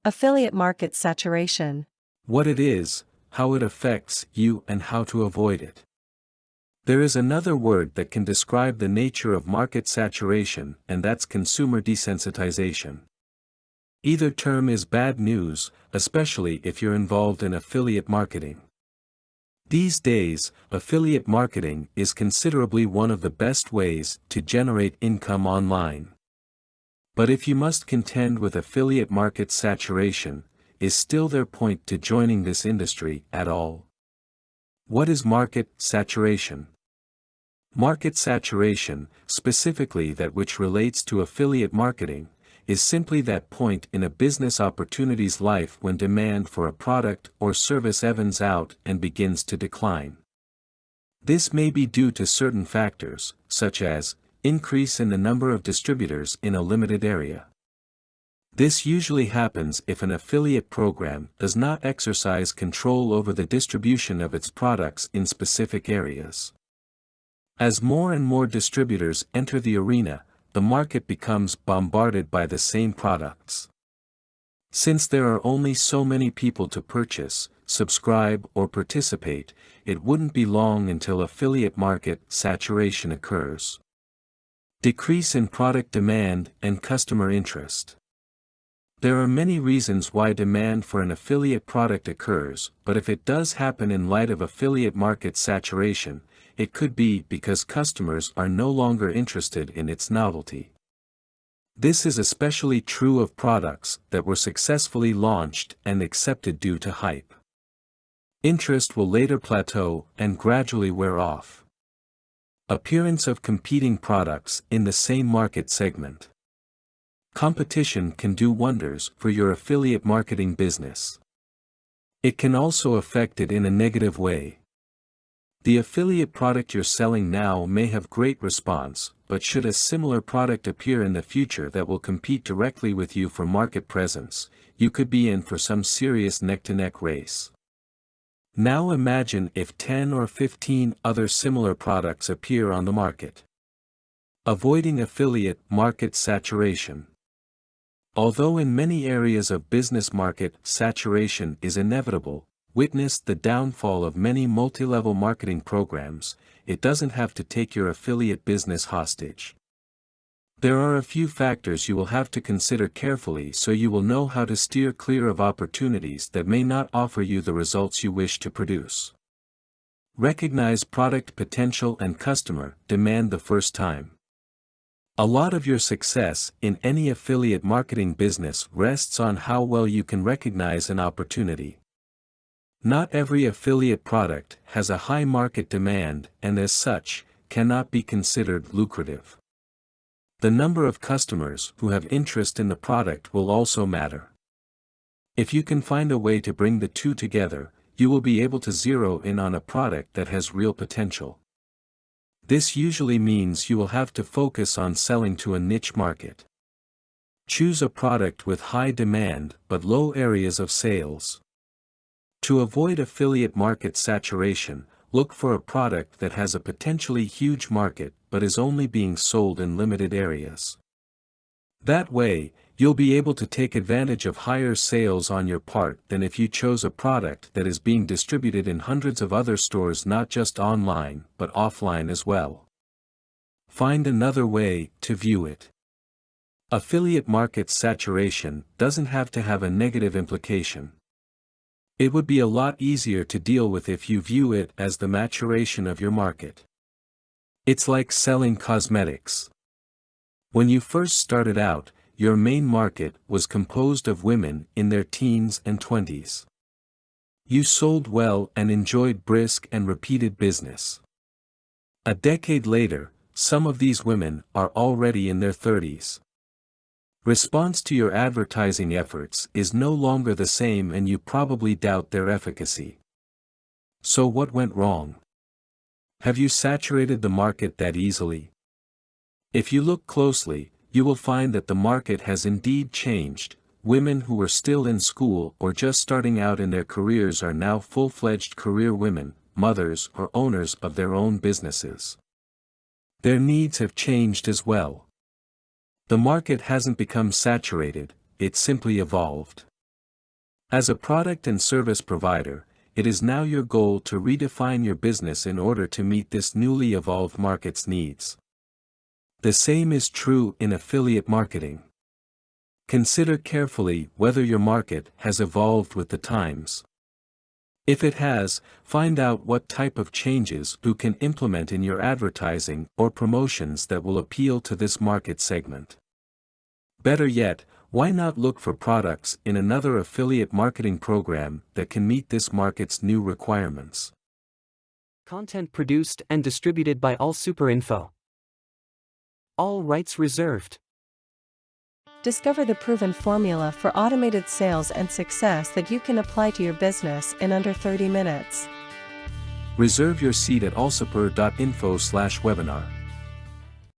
Affiliate market saturation. What it is, how it affects you, and how to avoid it. There is another word that can describe the nature of market saturation, and that's consumer desensitization. Either term is bad news, especially if you're involved in affiliate marketing. These days, affiliate marketing is considerably one of the best ways to generate income online. But if you must contend with affiliate market saturation, is still there point to joining this industry at all? What is market saturation? Market saturation, specifically that which relates to affiliate marketing, is simply that point in a business opportunity's life when demand for a product or service evens out and begins to decline. This may be due to certain factors, such as increase in the number of distributors in a limited area. This usually happens if an affiliate program does not exercise control over the distribution of its products in specific areas. As more and more distributors enter the arena, the market becomes bombarded by the same products. Since there are only so many people to purchase, subscribe, or participate, it wouldn't be long until affiliate market saturation occurs. Decrease in product demand and customer interest. There are many reasons why demand for an affiliate product occurs, but if it does happen in light of affiliate market saturation, it could be because customers are no longer interested in its novelty. This is especially true of products that were successfully launched and accepted due to hype. Interest will later plateau and gradually wear off. Appearance of competing products in the same market segment. Competition can do wonders for your affiliate marketing business. It can also affect it in a negative way. The affiliate product you're selling now may have great response, but should a similar product appear in the future that will compete directly with you for market presence, you could be in for some serious neck-to-neck race. Now imagine if 10 or 15 other similar products appear on the market. Avoiding affiliate market saturation. Although in many areas of business market saturation is inevitable, witness the downfall of many multi-level marketing programs, it doesn't have to take your affiliate business hostage. There are a few factors you will have to consider carefully so you will know how to steer clear of opportunities that may not offer you the results you wish to produce. Recognize product potential and customer demand the first time. A lot of your success in any affiliate marketing business rests on how well you can recognize an opportunity. Not every affiliate product has a high market demand and as such, cannot be considered lucrative. The number of customers who have interest in the product will also matter. If you can find a way to bring the two together, you will be able to zero in on a product that has real potential. This usually means you will have to focus on selling to a niche market. Choose a product with high demand but low areas of sales. To avoid affiliate market saturation, look for a product that has a potentially huge market but is only being sold in limited areas. That way, you'll be able to take advantage of higher sales on your part than if you chose a product that is being distributed in hundreds of other stores, not just online but offline as well. Find another way to view it. Affiliate market saturation doesn't have to have a negative implication. It would be a lot easier to deal with if you view it as the maturation of your market. It's like selling cosmetics. When you first started out, your main market was composed of women in their teens and 20s. You sold well and enjoyed brisk and repeated business. A decade later, some of these women are already in their 30s. Response to your advertising efforts is no longer the same and you probably doubt their efficacy. So what went wrong? Have you saturated the market that easily? If you look closely, you will find that the market has indeed changed. Women who were still in school or just starting out in their careers are now full-fledged career women, mothers or owners of their own businesses. Their needs have changed as well. The market hasn't become saturated, it simply evolved. As a product and service provider, it is now your goal to redefine your business in order to meet this newly evolved market's needs. The same is true in affiliate marketing. Consider carefully whether your market has evolved with the times. If it has, find out what type of changes you can implement in your advertising or promotions that will appeal to this market segment. Better yet, why not look for products in another affiliate marketing program that can meet this market's new requirements? Content produced and distributed by All Super Info. All rights reserved. Discover the proven formula for automated sales and success that you can apply to your business in under 30 minutes. Reserve your seat at allsuper.info/webinar.